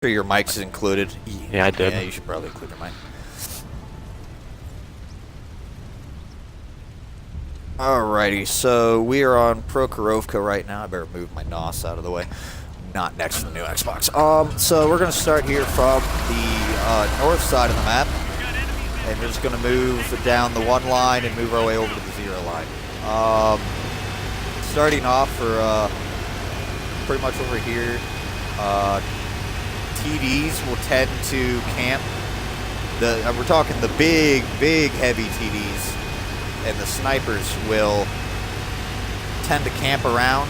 Sure your mic's included. Yeah, I did. Yeah, you should probably include your mic. Alrighty, so we are on Prokhorovka right now. I better move my NOS out of the way. Not next to the new Xbox. So we're going to start here from the north side of the map. And we're just going to move down the one line and move our way over to the 0 line. Starting off for pretty much over here. TDs will tend to camp. We're talking the big heavy TDs, and the snipers will tend to camp around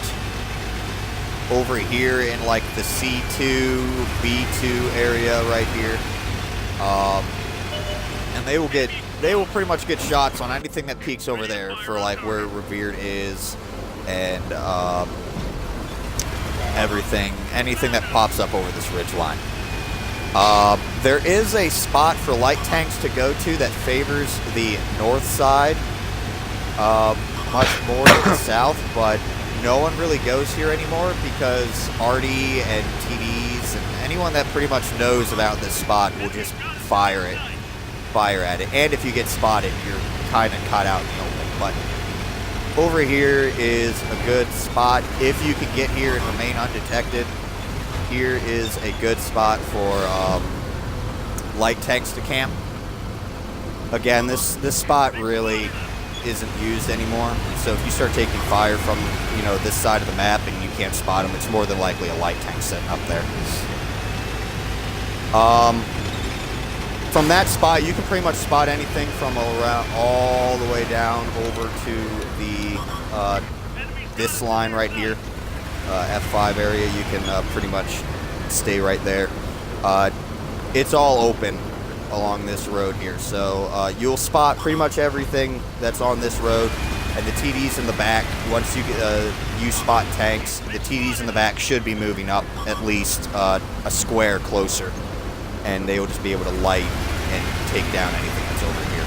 over here in like the C2, B2 area right here, and they will pretty much get shots on anything that peeks over there for like where Revered is, and anything that pops up over this ridge line. There is a spot for light tanks to go to that favors the north side much more than the south, but no one really goes here anymore because Artie and TDs and anyone that pretty much knows about this spot will just fire at it. And if you get spotted, you're kind of caught out in the open. But over here is a good spot. If you can get here and remain undetected, here is a good spot for light tanks to camp. Again, this spot really isn't used anymore. So if you start taking fire from this side of the map and you can't spot them, it's more than likely a light tank sitting up there. From that spot, you can pretty much spot anything from around all the way down over to the this line right here, F5 area. You can pretty much stay right there. It's all open along this road here, so you'll spot pretty much everything that's on this road. And the TDs in the back, once you spot tanks, the TDs in the back should be moving up at least a square closer, and they will just be able to light and take down anything that's over here.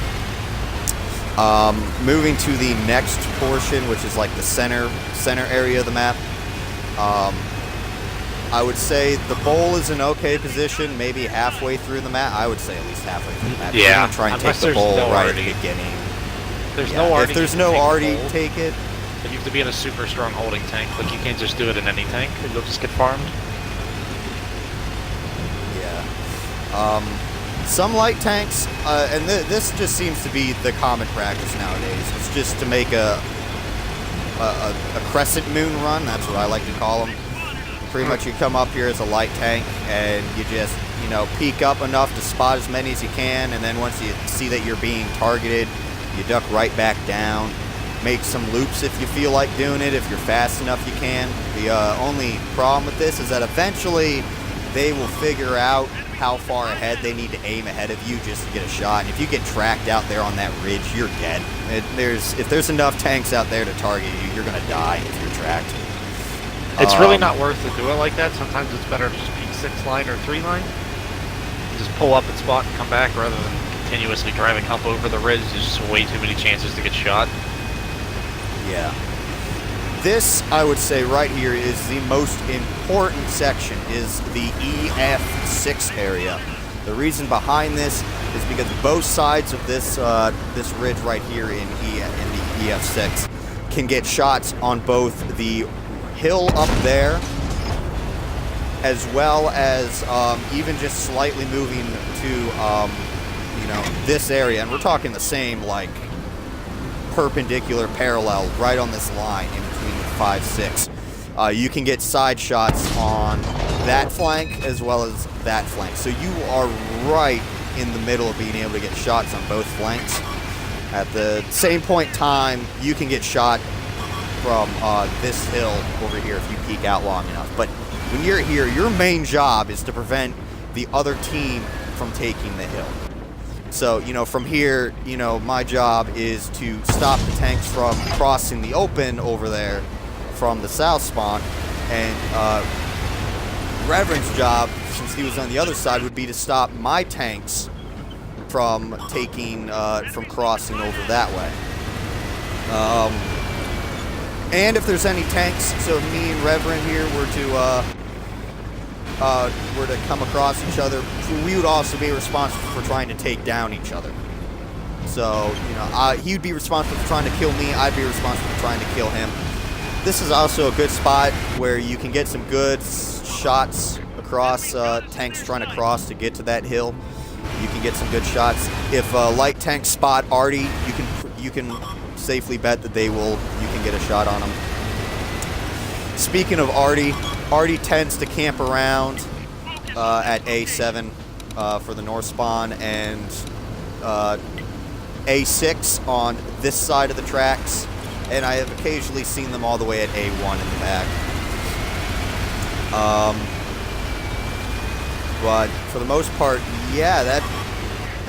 Moving to the next portion, which is like the center area of the map. I would say the bowl is in okay position, maybe halfway through the map. I would say at least halfway through the map. Yeah. You're gonna try and take the bowl right at the beginning. If there's no Artie, take it. But you have to be in a super strong holding tank. Like, you can't just do it in any tank. You'll just get farmed. Yeah. Some light tanks, and this just seems to be the common practice nowadays. It's just to make a crescent moon run. That's what I like to call them. Pretty much you come up here as a light tank and you just, peek up enough to spot as many as you can, and then once you see that you're being targeted, you duck right back down. Make some loops if you feel like doing it. If you're fast enough, you can. The only problem with this is that eventually they will figure out how far ahead they need to aim ahead of you just to get a shot. And if you get tracked out there on that ridge, you're dead. If there's enough tanks out there to target you, you're going to die if you're tracked. It's really not worth to do it like that. Sometimes it's better to just peek 6 line or 3 line. Just pull up and spot and come back rather than continuously driving up over the ridge. There's just way too many chances to get shot. Yeah. This, I would say, right here is the most important section, is the EF6 area. The reason behind this is because both sides of this this ridge right here in the EF6 can get shots on both the hill up there, as well as even just slightly moving to this area. And we're talking the same, like, perpendicular parallel right on this line in between the 5-6. You can get side shots on that flank as well as that flank. So you are right in the middle of being able to get shots on both flanks. At the same point in time, you can get shot from this hill over here if you peek out long enough. But when you're here, your main job is to prevent the other team from taking the hill. So, from here, my job is to stop the tanks from crossing the open over there from the south spawn. And Reverend's job, since he was on the other side, would be to stop my tanks from from crossing over that way. And if there's any tanks, so me and Reverend here were to were to come across each other, we would also be responsible for trying to take down each other. So, you know, he would be responsible for trying to kill me, I'd be responsible for trying to kill him. This is also a good spot where you can get some good shots across tanks trying to cross to get to that hill. You can get some good shots. If light tanks spot Artie, you can safely bet that you can get a shot on him. Speaking of Artie tends to camp around at A7 for the north spawn, and A6 on this side of the tracks, and I have occasionally seen them all the way at A1 in the back. But for the most part, yeah, that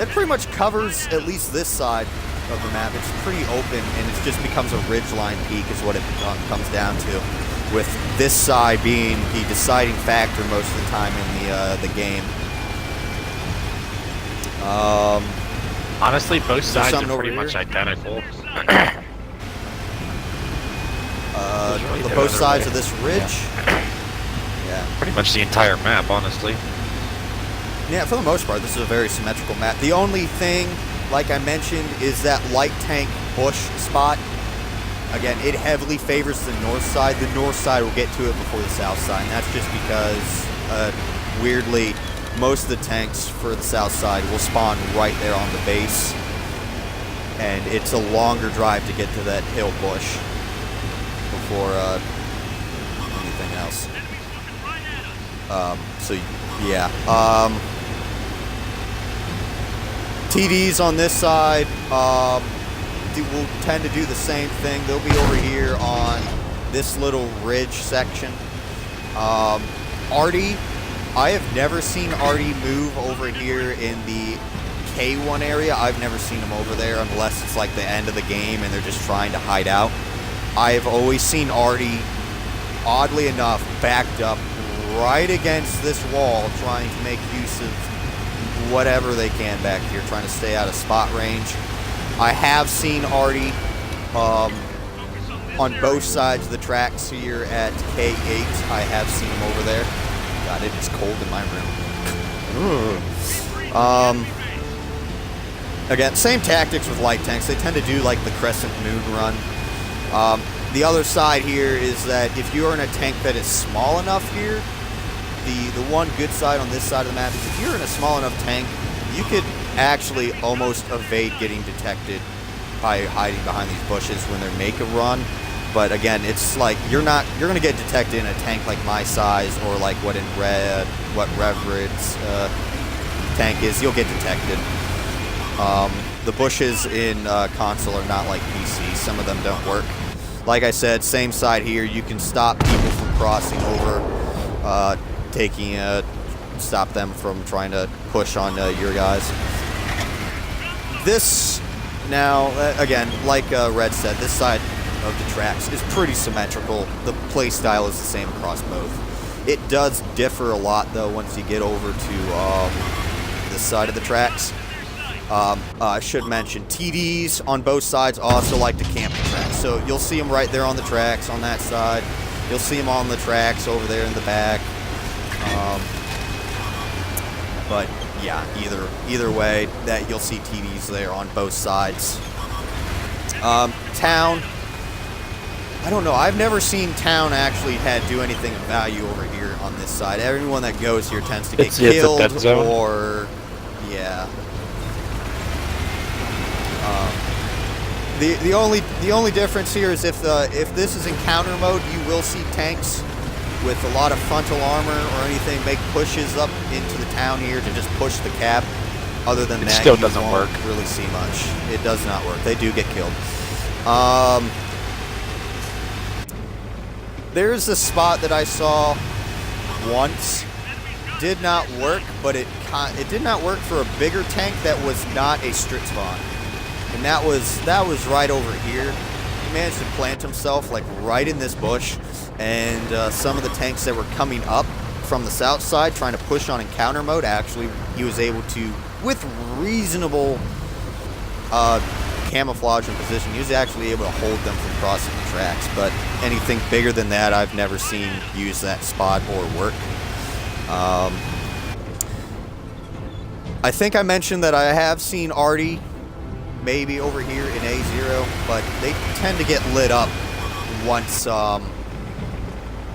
pretty much covers at least this side of the map. It's pretty open, and it just becomes a ridgeline peak is what it comes down to, with this side being the deciding factor most of the time in the game. Honestly, both sides are pretty much identical. Both sides of this ridge. Yeah. Pretty much the entire map, honestly. Yeah, for the most part, this is a very symmetrical map. The only thing, like I mentioned, is that light tank bush spot. Again, it heavily favors the north side. The north side will get to it before the south side, and that's just because, weirdly, most of the tanks for the south side will spawn right there on the base, and it's a longer drive to get to that hill bush before anything else. So, yeah. TDs on this side will tend to do the same thing. They'll be over here on this little ridge section. Artie, I have never seen Artie move over here in the K1 area. I've never seen him over there unless it's like the end of the game and they're just trying to hide out. I've always seen Artie, oddly enough, backed up right against this wall, trying to make use of whatever they can back here, trying to stay out of spot range. I have seen Artie on both sides of the tracks here at K8. I have seen him over there. God, it is cold in my room. Again, same tactics with light tanks. They tend to do like the crescent moon run. The other side here is that if you are in a tank that is small enough here, the one good side on this side of the map is if you're in a small enough tank, you could actually almost evade getting detected by hiding behind these bushes when they make a run. But again, it's like you're going to get detected in a tank like my size, or like what Revered's tank is. You'll get detected. The bushes in console are not like PC. Some of them don't work. Like I said, same side here. You can stop people from crossing over, stop them from trying to push on your guys. This, now, again, like Red said, this side of the tracks is pretty symmetrical. The play style is the same across both. It does differ a lot, though, once you get over to this side of the tracks. I should mention, TDs on both sides also like to camp the tracks. So you'll see them right there on the tracks on that side. You'll see them on the tracks over there in the back. But yeah, either way, that you'll see TDs there on both sides. Town, I don't know. I've never seen Town actually do anything of value over here on this side. Everyone that goes here tends to get killed or yeah. The only difference here is if this is encounter mode, you will see tanks with a lot of frontal armor or anything make pushes up into the town here to just push the cap. Other than that, still doesn't work. Really see much. It does not work. They do get killed. There's a spot that I saw once. Did not work, but it did not work for a bigger tank that was not a strict spawn. And that was right over here. He managed to plant himself like right in this bush, and some of the tanks that were coming up from the south side trying to push on encounter mode, actually he was able to, with reasonable camouflage and position, he was actually able to hold them from crossing the tracks. But anything bigger than that, I've never seen use that spot or work. I think I mentioned that I have seen Artie maybe over here in A0, but they tend to get lit up once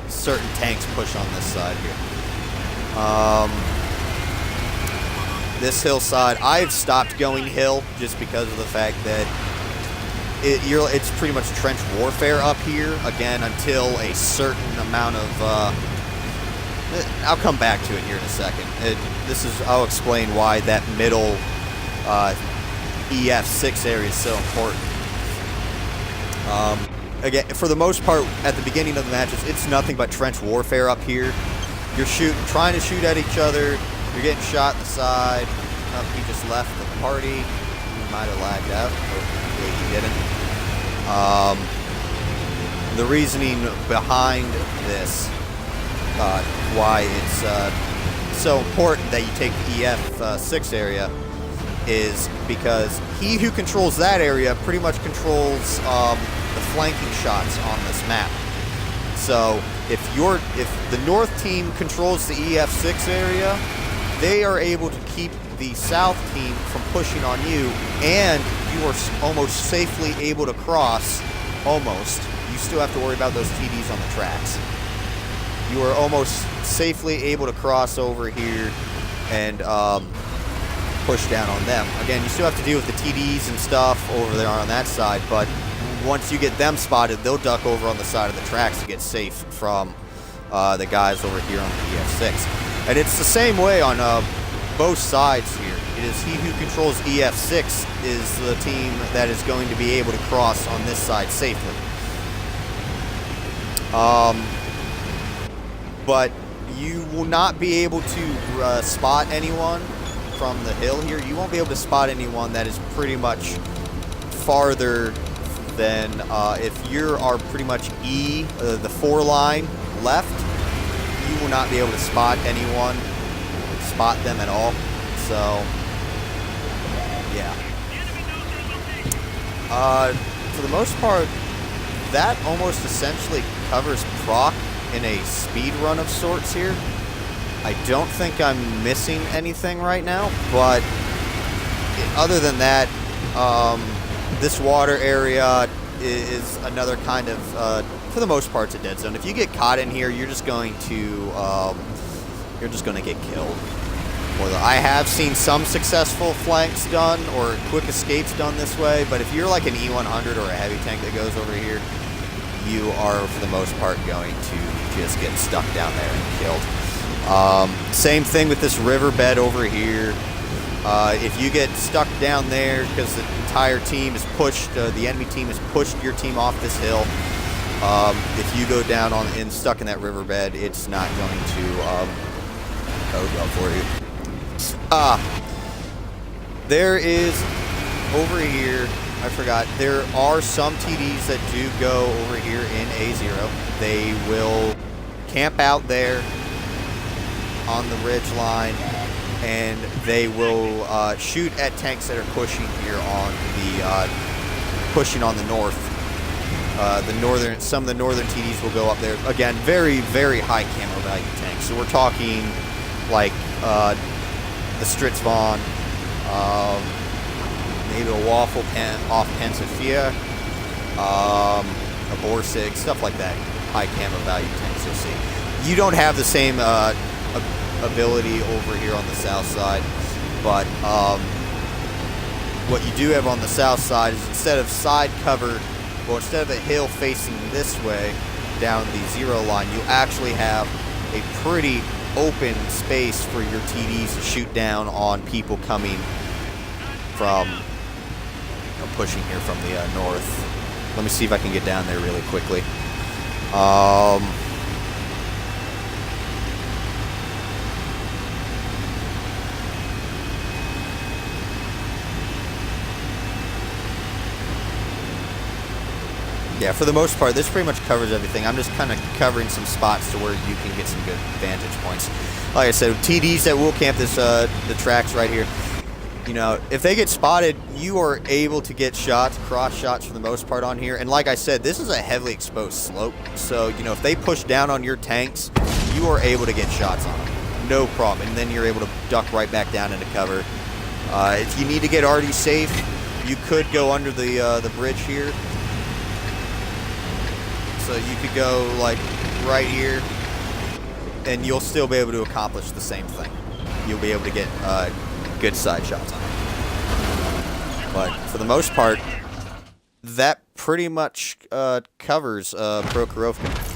certain tanks push on this side here. This hillside, I've stopped going hill just because of the fact that it's pretty much trench warfare up here, again, until a certain amount of... I'll come back to it here in a second. I'll explain why that middle EF6 area is so important. Again, for the most part, at the beginning of the matches, it's nothing but trench warfare up here. You're trying to shoot at each other. You're getting shot in the side. Oh, he just left the party. He might have lagged out. Hopefully he didn't. The reasoning behind this, why it's so important that you take the EF6 area, is because he who controls that area pretty much controls the flanking shots on this map. So if the North team controls the EF6 area, they are able to keep the South team from pushing on you, and you are almost safely able to cross. Almost. You still have to worry about those TDs on the tracks. You are almost safely able to cross over here and push down on them. Again, you still have to deal with the TDs and stuff over there on that side, but once you get them spotted, they'll duck over on the side of the tracks to get safe from the guys over here on the EF6. And it's the same way on both sides here. It is he who controls EF6 is the team that is going to be able to cross on this side safely. But you will not be able to spot anyone from the hill here. You won't be able to spot anyone that is pretty much farther than if you are pretty much the 4 line left. You will not be able to spot them at all. So, yeah. For the most part, that almost essentially covers Proc in a speed run of sorts here. I don't think I'm missing anything right now, but other than that, this water area is another kind of, for the most part, it's a dead zone. If you get caught in here, you're just going to get killed. I have seen some successful flanks done or quick escapes done this way, but if you're like an E100 or a heavy tank that goes over here, you are, for the most part, going to just get stuck down there and killed. Same thing with this riverbed over here. If you get stuck down there because the entire team is pushed, the enemy team has pushed your team off this hill, if you go down and stuck in that riverbed, it's not going to go well for you. There is, over here, I forgot, there are some TDs that do go over here in A0. They will camp out there on the ridge line, and they will shoot at tanks that are pushing here on the pushing on the north. Some of the northern TDs will go up there. Again, very, very high camo value tanks. So we're talking like the Stritzvon, maybe a Waffle Pen off Pensafia, a Borsig, stuff like that. High camo value tanks you'll see. You don't have the same ability over here on the south side, but what you do have on the south side is instead of side cover, well, instead of a hill facing this way down the 0 line, you actually have a pretty open space for your TDs to shoot down on people coming from, pushing here from the north. Let me see if I can get down there really quickly. Yeah, for the most part, this pretty much covers everything. I'm just kind of covering some spots to where you can get some good vantage points. Like I said, TDs that will camp this the tracks right here. You know, if they get spotted, you are able to get shots, cross shots for the most part on here. And like I said, this is a heavily exposed slope. So, you know, if they push down on your tanks, you are able to get shots on them. no problem. And then you're able to duck right back down into cover. If you need to get already safe, you could go under the bridge here. So you could go like right here, and you'll still be able to accomplish the same thing. You'll be able to get good side shots on it. But for the most part, that pretty much covers Prokhorovka.